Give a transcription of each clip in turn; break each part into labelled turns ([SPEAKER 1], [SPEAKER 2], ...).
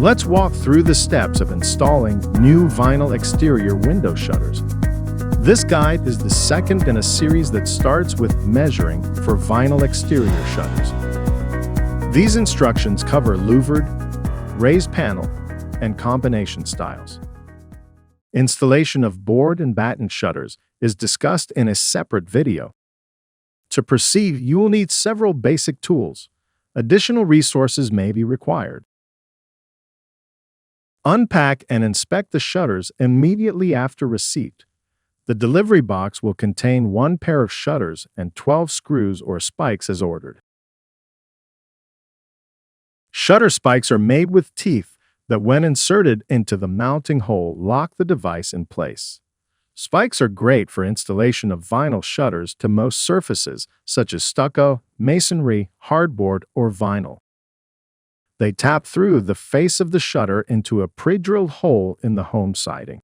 [SPEAKER 1] Let's walk through the steps of installing new vinyl exterior window shutters. This guide is the second in a series that starts with measuring for vinyl exterior shutters. These instructions cover louvered, raised panel, and combination styles. Installation of board and batten shutters is discussed in a separate video. To proceed, you will need several basic tools. Additional resources may be required. Unpack and inspect the shutters immediately after receipt. The delivery box will contain 1 pair of shutters and 12 screws or spikes as ordered. Shutter spikes are made with teeth that, when inserted into the mounting hole, lock the device in place. Spikes are great for installation of vinyl shutters to most surfaces, such as stucco, masonry, hardboard, or vinyl. They tap through the face of the shutter into a pre-drilled hole in the home siding.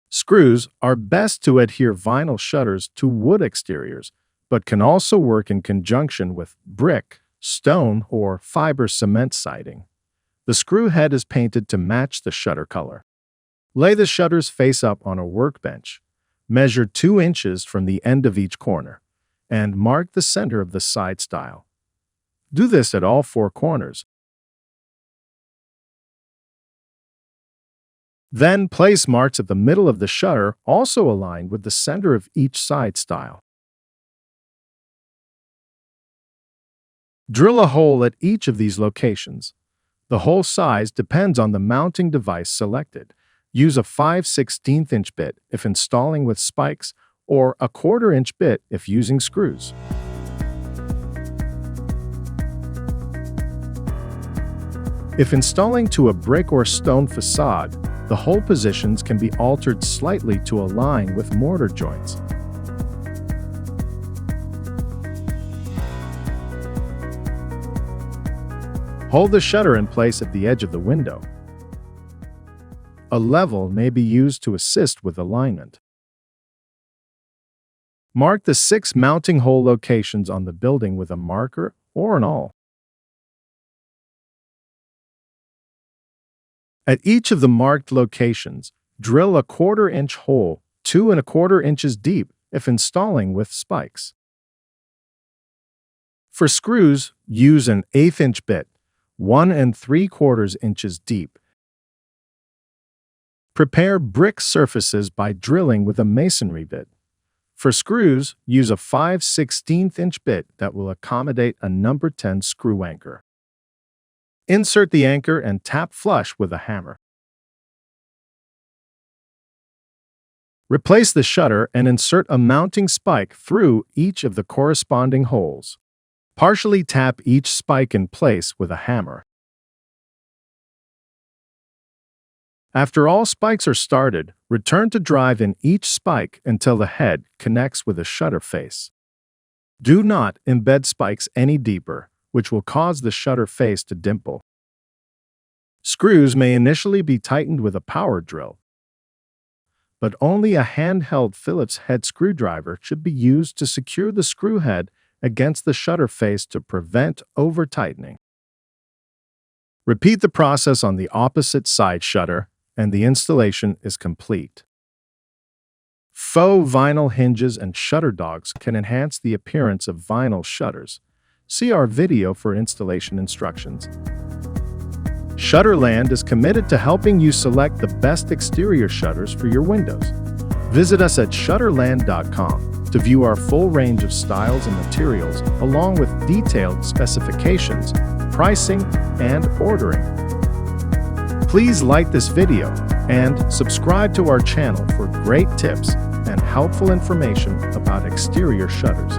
[SPEAKER 1] Screws are best to adhere vinyl shutters to wood exteriors, but can also work in conjunction with brick, stone, or fiber cement siding. The screw head is painted to match the shutter color. Lay the shutters face up on a workbench. Measure 2 inches from the end of each corner, and mark the center of the side stile. Do this at all 4 corners. Then place marks at the middle of the shutter, also aligned with the center of each side stile. Drill a hole at each of these locations. The hole size depends on the mounting device selected. Use a 5/16 inch bit if installing with spikes, or a 1/4 inch bit if using screws. If installing to a brick or stone facade, the hole positions can be altered slightly to align with mortar joints. Hold the shutter in place at the edge of the window. A level may be used to assist with alignment. Mark the 6 mounting hole locations on the building with a marker or an awl. At each of the marked locations, drill a 1/4 inch hole, 2 1/4 inches deep if installing with spikes. For screws, use an 1/8 inch bit, 1 3/4 inches deep. Prepare brick surfaces by drilling with a masonry bit. For screws, use a 5/16 inch bit that will accommodate a number 10 screw anchor. Insert the anchor and tap flush with a hammer. Replace the shutter and insert a mounting spike through each of the corresponding holes. Partially tap each spike in place with a hammer. After all spikes are started, return to drive in each spike until the head connects with the shutter face. Do not embed spikes any deeper, which will cause the shutter face to dimple. Screws may initially be tightened with a power drill, but only a handheld Phillips head screwdriver should be used to secure the screw head against the shutter face to prevent over-tightening. Repeat the process on the opposite side shutter, and the installation is complete. Faux vinyl hinges and shutter dogs can enhance the appearance of vinyl shutters. See our video for installation instructions. Shutterland is committed to helping you select the best exterior shutters for your windows. Visit us at shutterland.com to view our full range of styles and materials, along with detailed specifications, pricing, and ordering. Please like this video and subscribe to our channel for great tips and helpful information about exterior shutters.